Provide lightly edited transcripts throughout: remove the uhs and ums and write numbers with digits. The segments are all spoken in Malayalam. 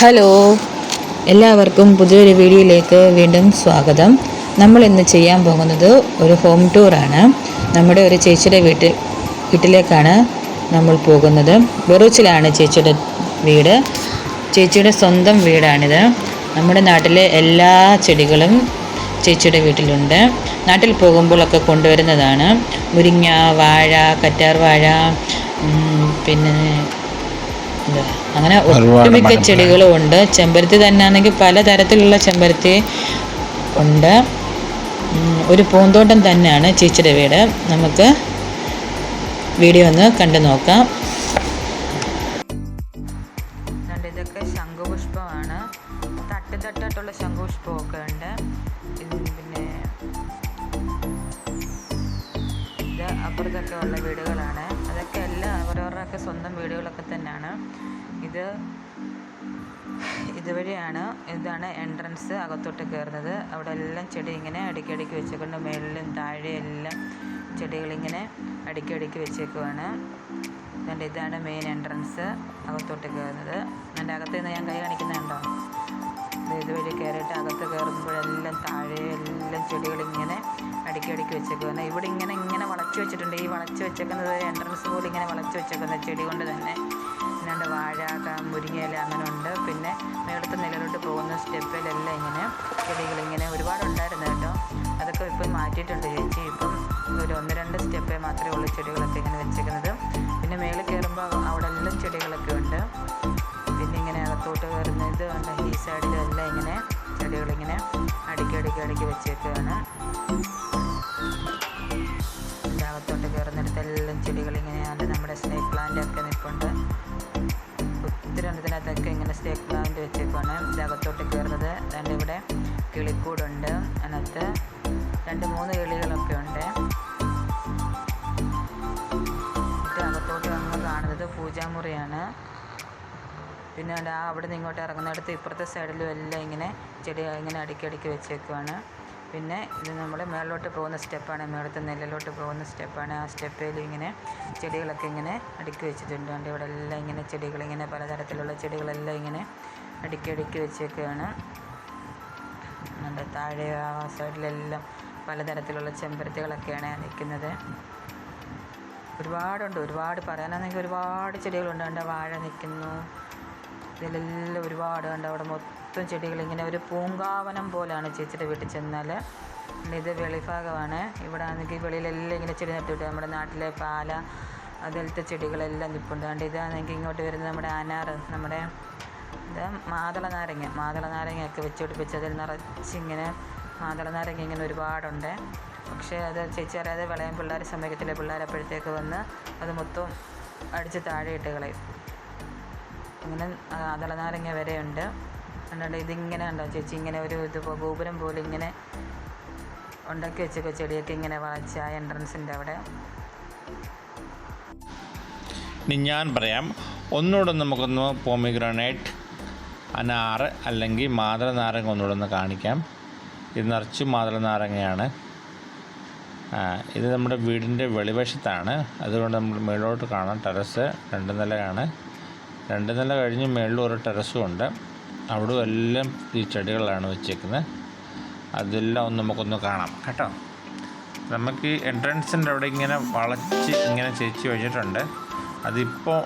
ഹലോ, എല്ലാവർക്കും പുതിയൊരു വീഡിയോയിലേക്ക് വീണ്ടും സ്വാഗതം. നമ്മൾ ഇന്ന് ചെയ്യാൻ പോകുന്നത് ഒരു ഹോം ടൂറാണ്. നമ്മുടെ ഒരു ചേച്ചിയുടെ വീട്ടിലേക്കാണ് നമ്മൾ പോകുന്നത്. വെറൂച്ചിലാണ് ചേച്ചിയുടെ വീട്. ചേച്ചിയുടെ സ്വന്തം വീടാണിത്. നമ്മുടെ നാട്ടിലെ എല്ലാ ചെടികളും ചേച്ചിയുടെ വീട്ടിലുണ്ട്. നാട്ടിൽ പോകുമ്പോഴൊക്കെ കൊണ്ടുവരുന്നതാണ്. മുരിങ്ങ, വാഴ, കറ്റാർ വാഴ, പിന്നെ അങ്ങനെ ഒട്ടുമിക്ക ചെടികളും ഉണ്ട്. ചെമ്പരത്തി തന്നെ ആണെങ്കിൽ പലതരത്തിലുള്ള ചെമ്പരത്തി ഉണ്ട്. ഒരു പൂന്തോട്ടം തന്നെയാണ് ചേച്ചിയുടെ വീട്. നമുക്ക് വീഡിയോ ഒന്ന് കണ്ടു നോക്കാം. ഇതൊക്കെ ശംഖുപുഷ്പമാണ്. തട്ടായിട്ടുള്ള ശംഖുപുഷ്പമൊക്കെ ഉണ്ട്. പിന്നെ ഇത് അപ്പുറത്തൊക്കെ ഉള്ള വീടുകളാണ്. അതൊക്കെ എല്ലാം അവരവരുടെയൊക്കെ സ്വന്തം വീടുകളൊക്കെ തന്നെയാണ്. ഇതാണ് എൻട്രൻസ്, അകത്തോട്ട് കയറുന്നത്. അവിടെ എല്ലാം ചെടി ഇങ്ങനെ അടുക്കി വെച്ചേക്കൊണ്ട് മേളിലും താഴെയെല്ലാം ചെടികളിങ്ങനെ അടുക്കി വെച്ചേക്കുവാണ്. എന്നിട്ട് ഇതാണ് മെയിൻ എൻട്രൻസ്, അകത്തോട്ട് കയറുന്നത്. എൻ്റെ അകത്ത് നിന്ന് ഞാൻ കൈ കാണിക്കുന്നുണ്ടോ? ഇതുവഴി കയറിയിട്ട് അകത്ത് കയറുമ്പോഴെല്ലാം താഴെയെല്ലാം ചെടികളിങ്ങനെ അടുക്കി വെച്ചേക്കുവാണ്. ഇവിടെ ഇങ്ങനെ വളച്ച് വെച്ചിട്ടുണ്ട്. ഈ വളച്ച് വെച്ചേക്കുന്നത് എൻട്രൻസ് പോലെ ഇങ്ങനെ വളച്ച് വെച്ചേക്കുന്നത് ചെടി കൊണ്ട് തന്നെ. പിന്നെ വാഴ, മുരിങ്ങയില അങ്ങനെ ഉണ്ട്. പിന്നെ മേളത്തെ നിലയിലോട്ട് പോകുന്ന സ്റ്റെപ്പിലെല്ലാം ഇങ്ങനെ ചെടികളിങ്ങനെ ഒരുപാടുണ്ടായിരുന്നു കേട്ടോ. അതൊക്കെ ഇപ്പം മാറ്റിയിട്ടുണ്ട് ചേച്ചി. ഇപ്പം ഒരു 1-2 സ്റ്റെപ്പേ മാത്രമേ ഉള്ളൂ ചെടികളൊക്കെ ഇങ്ങനെ വെച്ചേക്കുന്നത്. പിന്നെ മേളിൽ കയറുമ്പോൾ അവിടെ എല്ലാം ചെടികളൊക്കെ ഉണ്ട്. പിന്നെ ഇങ്ങനെ അകത്തോട്ട് കയറുന്ന ഇത് ഉണ്ട്. ഈ സൈഡിലെല്ലാം ഇങ്ങനെ ചെടികളിങ്ങനെ അടുക്കി വെച്ചേക്കുകയാണ്. ഇതിൻ്റെ അകത്തോട്ട് കയറുന്നിടത്തെല്ലാം ചെടികളിങ്ങനെ അത് നമ്മുടെ സ്നേക്ക് പ്ലാന്റ് ഒക്കെ നിൽപ്പുണ്ട്. ഒത്തിരി ഇതിനകത്തൊക്കെ ഇങ്ങനെ സ്നേക്ക് പ്ലാന്റ് വെച്ചേക്കുവാണ്. ഇതകത്തോട്ട് കയറുന്നത്. അതിൻ്റെ ഇവിടെ കിളിക്കൂടുണ്ട്. അതിനകത്ത് 2-3 കിളികളൊക്കെ ഉണ്ട്. അകത്തോട്ട് നമ്മൾ കാണുന്നത് പൂജാമുറിയാണ്. പിന്നെ അവിടെ നിന്ന് ഇങ്ങോട്ട് ഇറങ്ങുന്നിടത്ത് ഇപ്പുറത്തെ സൈഡിലും എല്ലാം ഇങ്ങനെ ചെടി ഇങ്ങനെ അടുക്കി വെച്ചേക്കുവാണ്. പിന്നെ ഇത് നമ്മൾ മേളിലോട്ട് പോകുന്ന സ്റ്റെപ്പാണ്, മേളത്തെ നിലയിലോട്ട് പോകുന്ന സ്റ്റെപ്പാണ്. ആ സ്റ്റെപ്പിൽ ഇങ്ങനെ ചെടികളൊക്കെ ഇങ്ങനെ അടുക്കി വെച്ചിട്ടുണ്ട്. അതുകൊണ്ട് ഇവിടെ എല്ലാം ഇങ്ങനെ ചെടികളിങ്ങനെ പലതരത്തിലുള്ള ചെടികളെല്ലാം ഇങ്ങനെ അടുക്കി വെച്ചേക്കുകയാണ്. താഴെ ആ സൈഡിലെല്ലാം പലതരത്തിലുള്ള ചെമ്പരത്തികളൊക്കെയാണ് നിൽക്കുന്നത്. ഒരുപാട് പറയാനാണെങ്കിൽ ഒരുപാട് ചെടികളുണ്ട്. അവിടെ വാഴ നിൽക്കുന്നു. ഇതിലെല്ലാം ഒരുപാട് ഉണ്ട്. അവിടെ മൊത്തം ചെടികളിങ്ങനെ ഒരു പൂങ്കാവനം പോലെയാണ് ചേച്ചിയുടെ വീട്ടിൽ ചെന്നാൽ. ഇത് വെളിഭാഗമാണ്. ഇവിടെ ആണെങ്കിൽ വെളിയിലെല്ലാം ഇങ്ങനെ ചെടി നട്ടിട്ട് നമ്മുടെ നാട്ടിലെ പാല അതിലത്തെ ചെടികളെല്ലാം നിൽപ്പുണ്ട്. അതുകൊണ്ട് ഇതാണെങ്കിൽ ഇങ്ങോട്ട് വരുന്നത് നമ്മുടെ അനാറ്, നമ്മുടെ മാതള നാരങ്ങയൊക്കെ വെച്ചുപിടിപ്പിച്ച് അതിൽ നിറച്ചിങ്ങനെ മാതള നാരങ്ങ ഇങ്ങനെ ഒരുപാടുണ്ട്. പക്ഷേ അത് ചേച്ചി അറിയാതെ വിളയാൻ പിള്ളേർ സമ്മതിക്കത്തില്ല. പിള്ളേരപ്പോഴത്തേക്ക് വന്ന് അത് മൊത്തം അടിച്ച് താഴെ ഇട്ട് കളയും. ഇങ്ങനെ മാതള നാരങ്ങ വരെ ഉണ്ട്. അതുകൊണ്ട് ഇതിങ്ങനെ ഉണ്ടോ ചേച്ചി ഇങ്ങനെ ഒരു ഗോപുരം പോലെ ഇങ്ങനെ ഉണ്ടാക്കി വെച്ചൊക്കെ ചെടിയൊക്കെ ഇങ്ങനെ വളച്ച് ആ എൻട്രൻസിൻ്റെ അവിടെ. ഇനി ഞാൻ പറയാം. ഒന്നുകൂടെ നമുക്കൊന്ന് പോമിഗ്രാനൈറ്റ്, അനാറ് അല്ലെങ്കിൽ മാതള നാരങ്ങ ഒന്നുകൂടെ ഒന്ന് കാണിക്കാം. ഇത് നിറച്ച് മാതള നാരങ്ങയാണ്. ഇത് നമ്മുടെ വീടിൻ്റെ വെളിവശത്താണ്. അതുകൊണ്ട് നമ്മൾ മേളിലോട്ട് കാണാം ടെറസ്. 2 നിലയാണ്. 2 നില കഴിഞ്ഞ് മേളിൽ ഒരു ടെറസും ഉണ്ട്. അവിടെ എല്ലാം ഈ ചെടികളാണ് വെച്ചേക്കുന്നത്. അതെല്ലാം നമുക്കൊന്ന് കാണാം കേട്ടോ. നമുക്ക് ഈ എൻട്രൻസിൻ്റെ അവിടെ ഇങ്ങനെ വളച്ച് ഇങ്ങനെ ചേച്ചി വെച്ചിട്ടുണ്ട്. അതിപ്പോൾ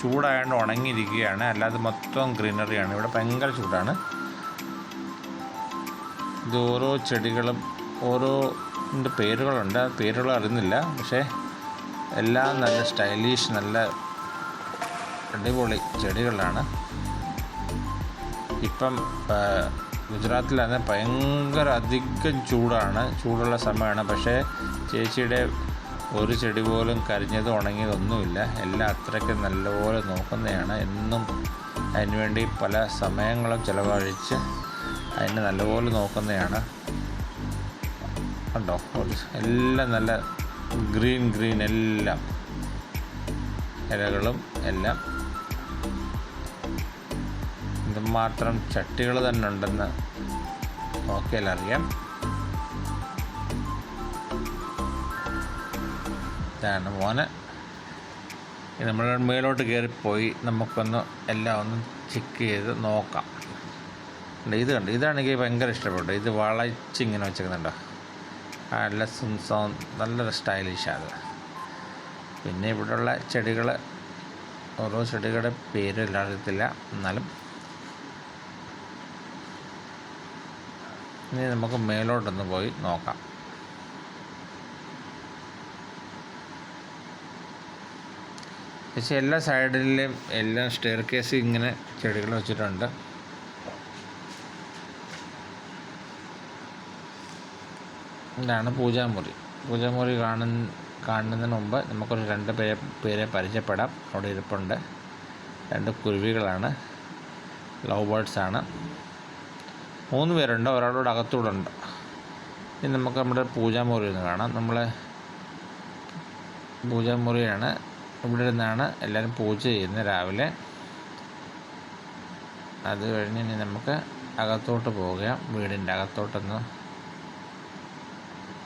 ചൂടായതുകൊണ്ട് ഉണങ്ങിയിരിക്കുകയാണ്. അല്ലാതെ മൊത്തം ഗ്രീനറിയാണ്. ഇവിടെ ഭയങ്കര ചൂടാണ്. ഇത് ഓരോ ചെടികളും ഓരോൻ്റെ പേരുകളുണ്ട്. ആ പേരുകൾ അറിയുന്നില്ല. പക്ഷേ എല്ലാം നല്ല സ്റ്റൈലിഷ്, നല്ല അടിപൊളി ചെടികളാണ്. ഇപ്പം ഗുജറാത്തിലാണ് ഭയങ്കര അധികം ചൂടുള്ള സമയമാണ്. പക്ഷേ ചേച്ചിയുടെ ഒരു ചെടി പോലും കരിഞ്ഞത് ഉണങ്ങിയതൊന്നുമില്ല. എല്ലാം അത്രയ്ക്ക് നല്ലപോലെ നോക്കുന്നതാണ്. എന്നും അതിനുവേണ്ടി പല സമയങ്ങളും ചിലവഴിച്ച് അതിനെ നല്ലപോലെ നോക്കുന്നതാണ്. കണ്ടോ, എല്ലാം നല്ല ഗ്രീൻ എല്ലാം ഇലകളും എല്ലാം. ഇതുമാത്രം ചട്ടികൾ തന്നെ ഉണ്ടെന്ന് നോക്കിയാൽ അറിയാം. ഇതാണ് മോന്. നമ്മൾ മേലോട്ട് കയറിപ്പോയി നമുക്കൊന്ന് എല്ലാം ഒന്ന് ചെക്ക് ചെയ്ത് നോക്കാം. ഇത് കണ്ട് ഇതാണ് എനിക്ക് ഭയങ്കര ഇഷ്ടപ്പെട്ടു. ഇത് വളച്ചിങ്ങനെ വെച്ചേക്കുന്നുണ്ടോ, നല്ല നല്ലൊരു സ്റ്റൈലിഷാണ് അത്. പിന്നെ ഇവിടെയുള്ള ചെടികൾ, ഓരോ ചെടികളുടെ പേര് എല്ലാം അറിയത്തില്ല, എന്നാലും ഇനി നമുക്ക് മേലോട്ടൊന്ന് പോയി നോക്കാം. പക്ഷേ എല്ലാ സൈഡിലും എല്ലാം സ്റ്റെയർ കേസ് ഇങ്ങനെ ചെടികൾ വെച്ചിട്ടുണ്ട്. ഇതാണ് പൂജാമുറി. പൂജാമുറി കാണുന്നതിന് മുമ്പ് നമുക്കൊരു 2 പേരെ പരിചയപ്പെടാം. അവിടെ ഇരിപ്പുണ്ട്. 2 കുരുവികളാണ്, ലവ് ബേർഡ്സാണ്. 3 പേരുണ്ട്, ഒരാളോട് അകത്തൂടെ ഉണ്ട്. ഇനി നമുക്ക് നമ്മുടെ പൂജാമുറി ഒന്ന് കാണാം. നമ്മളെ പൂജാമുറിയാണ്. ഇവിടെ ഇരുന്നാണ് എല്ലാവരും പൂജ ചെയ്യുന്നത് രാവിലെ. അത് കഴിഞ്ഞ് ഇനി നമുക്ക് അകത്തോട്ട് പോകാം. വീടിൻ്റെ അകത്തോട്ടൊന്ന്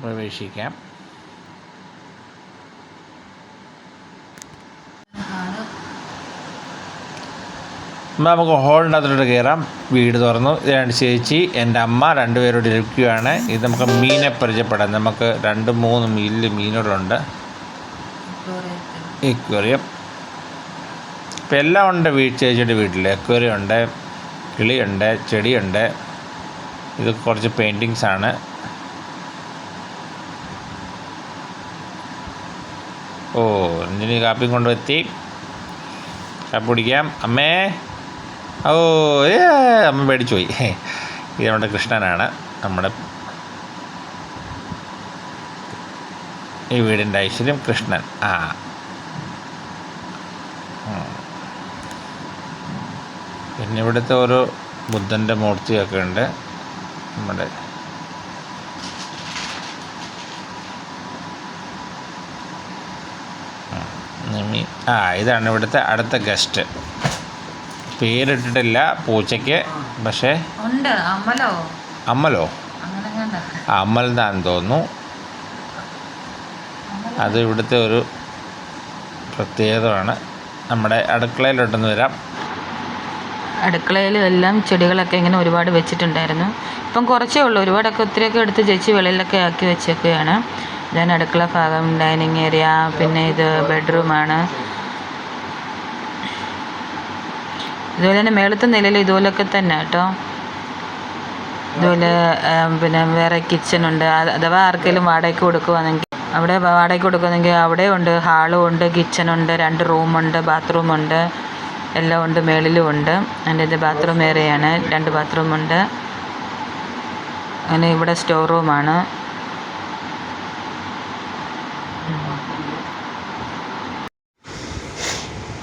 പ്രവേശിക്കാം. നമുക്ക് ഹോളിൻ്റെ അകത്തോട്ട് കയറാം. വീട് തുറന്നു. 2 ചേച്ചി, എൻ്റെ അമ്മ, 2 പേരോട് ഇരിക്കുകയാണ്. ഇത് നമുക്ക് മീനെ പരിചയപ്പെടാം. നമുക്ക് 2-3 മീനുകളുണ്ട്. എക്വേറിയം ഇപ്പം എല്ലാം ഉണ്ട്. ചേച്ചിയുടെ വീട്ടിൽ എക്വേറിയം ഉണ്ട്, കിളിയുണ്ട്, ചെടിയുണ്ട്. ഇത് കുറച്ച് പെയിൻറ്റിങ്സാണ്. ഓ, രഞ്ജിനി കാപ്പി കൊണ്ടുവെത്തി. കാപ്പി കുടിക്കാം. അമ്മേ, ഓ അമ്മ പേടിച്ചു പോയി. ഇത് നമ്മുടെ കൃഷ്ണനാണ്, നമ്മുടെ ഈ വീടിൻ്റെ ഐശ്വര്യം കൃഷ്ണൻ. പിന്നെ ഇവിടുത്തെ ഒരു ബുദ്ധൻ്റെ മൂർത്തിയൊക്കെ ഉണ്ട്. നമ്മുടെ ഇതാണ് ഇവിടുത്തെ അടുത്ത ഗസ്റ്റ്. പേരിട്ടിട്ടില്ല പൂച്ചയ്ക്ക്, പക്ഷേ അമ്മലോ അമ്മൽ എന്നാന്ന് തോന്നുന്നു. അത് ഇവിടുത്തെ ഒരു പ്രത്യേകതയാണ്. നമ്മുടെ അടുക്കളയിലോട്ടൊന്ന് വരാം. അടുക്കളയിലും എല്ലാം ചെടികളൊക്കെ ഇങ്ങനെ ഒരുപാട് വെച്ചിട്ടുണ്ടായിരുന്നു. ഇപ്പം കുറച്ചേ ഉള്ളൂ. ഒരുപാടൊക്കെ ഒത്തിരിയൊക്കെ എടുത്ത് ചേച്ചി വെളിയിലൊക്കെ ആക്കി വെച്ചൊക്കെയാണ്. ഇതാണ് അടുക്കള ഭാഗം, ഡൈനിങ് ഏരിയ. പിന്നെ ഇത് ബെഡ്റൂമാണ്. ഇതുപോലെ തന്നെ മേളത്തെ നിലയിൽ ഇതുപോലൊക്കെ തന്നെ കേട്ടോ. ഇതുപോലെ പിന്നെ വേറെ കിച്ചണുണ്ട്. അഥവാ ആർക്കെങ്കിലും വാടകയ്ക്ക് കൊടുക്കുവാണെങ്കിൽ അവിടെ വാടകയ്ക്ക് കൊടുക്കുന്നെങ്കിൽ അവിടെ ഉണ്ട്. ഹാളും ഉണ്ട്, കിച്ചണുണ്ട്, 2 റൂമുണ്ട്, ബാത്റൂമുണ്ട്, എല്ലാം ഉണ്ട്. മേളിലും ഉണ്ട്. അതിൻ്റെ ഇത് ബാത്റൂം ഏരിയയാണ്. 2 ബാത്റൂമുണ്ട്. അങ്ങനെ ഇവിടെ സ്റ്റോർ റൂമാണ്.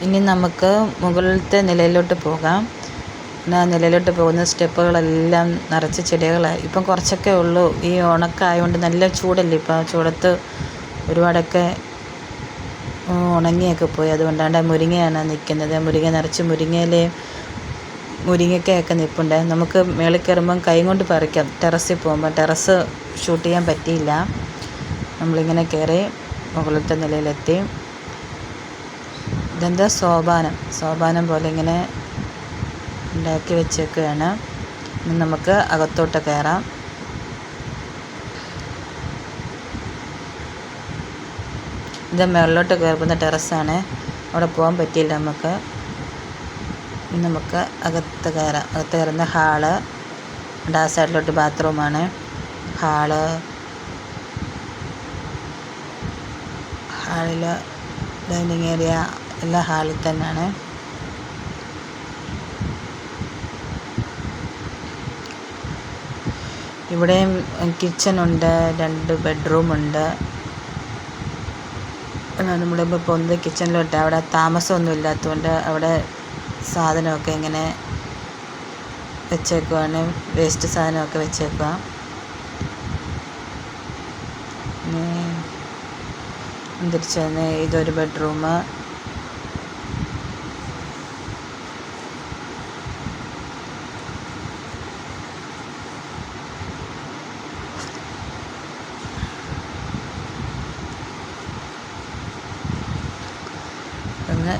ഇനി നമുക്ക് മുകളിലത്തെ നിലയിലോട്ട് പോകാം. ആ നിലയിലോട്ട് പോകുന്ന സ്റ്റെപ്പുകളെല്ലാം നിറച്ച് ചെടികളായി. ഇപ്പം കുറച്ചൊക്കെ ഉള്ളൂ. ഈ ഉണക്കായതുകൊണ്ട് നല്ല ചൂടല്ലേ ഇപ്പം. ചൂടത്ത് ഒരുപാടൊക്കെ ഉണങ്ങിയൊക്കെ പോയി. അതുകൊണ്ടാണ് മുരിങ്ങയാണ് നിൽക്കുന്നത്. മുരിങ്ങ നിറച്ച് മുരിങ്ങക്കയൊക്കെ നിൽപ്പുണ്ട്. നമുക്ക് മേളിൽ കയറുമ്പം കൈ കൊണ്ട് പറിക്കാം. ടെറസിൽ പോകുമ്പോൾ ടെറസ് ഷൂട്ട് ചെയ്യാൻ പറ്റിയില്ല. നമ്മളിങ്ങനെ കയറി മുകളിലത്തെ നിലയിലെത്തി. ഇതെന്താ സോപാനം പോലെ ഇങ്ങനെ ഉണ്ടാക്കി വെച്ചേക്കുകയാണ്. ഇനി നമുക്ക് അകത്തോട്ട് കയറാം. ഇത് മുകളിലോട്ട് കയറുന്ന ടെറസാണ്. അവിടെ പോകാൻ പറ്റിയില്ല നമുക്ക്. ഇനി നമുക്ക് അകത്ത് കയറാം. അകത്ത് കയറുന്ന ഹാള്, ആ സൈഡിലോട്ട് ബാത്റൂമാണ്. ഹാളിൽ ഡൈനിങ് ഏരിയ എല്ലാം ഹാളിൽ തന്നെയാണ്. ഇവിടെയും കിച്ചണുണ്ട്, 2 ബെഡ്റൂമുണ്ട്. നമ്മളിപ്പോൾ പോകുന്നത് കിച്ചണിലോട്ട്. അവിടെ താമസമൊന്നും ഇല്ലാത്തതുകൊണ്ട് അവിടെ സാധനമൊക്കെ ഇങ്ങനെ വെച്ചേക്കുവാണ്. വേസ്റ്റ് സാധനമൊക്കെ വെച്ചേക്കുക. തിരിച്ച് വന്ന് ഇതൊരു ബെഡ്റൂം.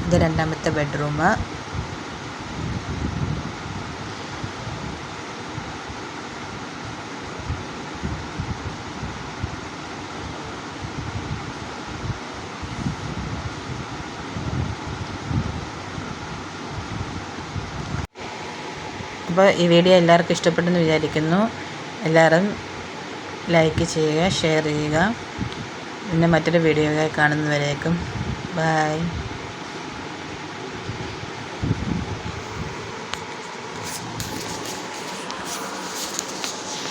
ഇത് 2ാമത്തെ ബെഡ്റൂം. അപ്പോൾ ഈ വീഡിയോ എല്ലാവർക്കും ഇഷ്ടപ്പെട്ടെന്ന് വിചാരിക്കുന്നു. എല്ലാവരും ലൈക്ക് ചെയ്യുക, ഷെയർ ചെയ്യുക. പിന്നെ മറ്റൊരു വീഡിയോയിൽ കാണുന്നവരേക്കും ബൈ.